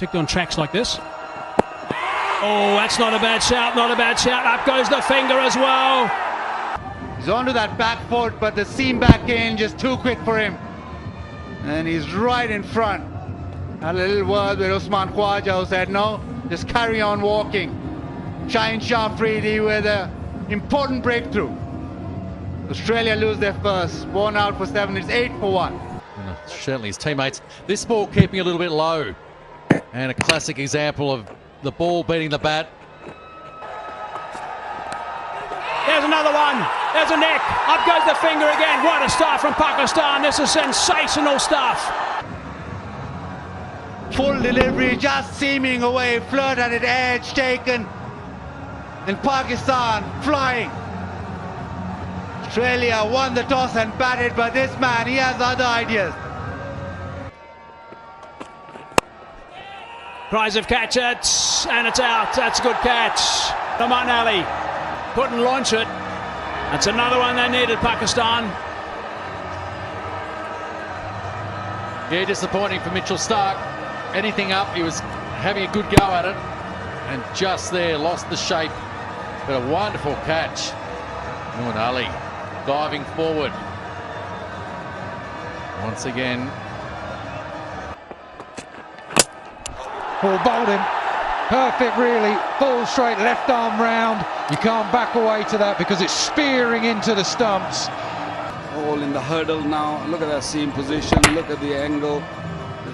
Particularly on tracks like this. Oh, that's not a bad shout, not a bad shout. Up goes the finger as well. He's onto that back foot, but the seam back in just too quick for him. And he's right in front. Had a little word with Usman Khwaja, who said, no, just carry on walking. Shaheen Shah Afridi with an important breakthrough. Australia lose their first. 1 out for 7. It's 8 for 1. Certainly his teammates. This ball keeping a little bit low. And a classic example of the ball beating the bat. There's another one. There's a neck. Up goes the finger again. What a start from Pakistan. This is sensational stuff. Full delivery, just seaming away. Flirt at it, edge taken. And Pakistan flying. Australia won the toss and batted, but this man, he has other ideas. Tries of catch it, and it's out. That's a good catch. Aman Ali couldn't launch it. That's another one they needed, Pakistan. Yeah, disappointing for Mitchell Starc. Anything up, he was having a good go at it. And just there, lost the shape. But a wonderful catch. Aman Ali diving forward. Once again. Ball bowled him. Perfect, really. Full straight, left arm round. You can't back away to that because it's spearing into the stumps. All in the hurdle now. Look at that seam position. Look at the angle.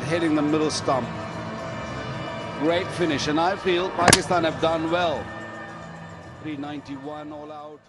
Hitting the middle stump. Great finish. And I feel Pakistan have done well. 391 all out.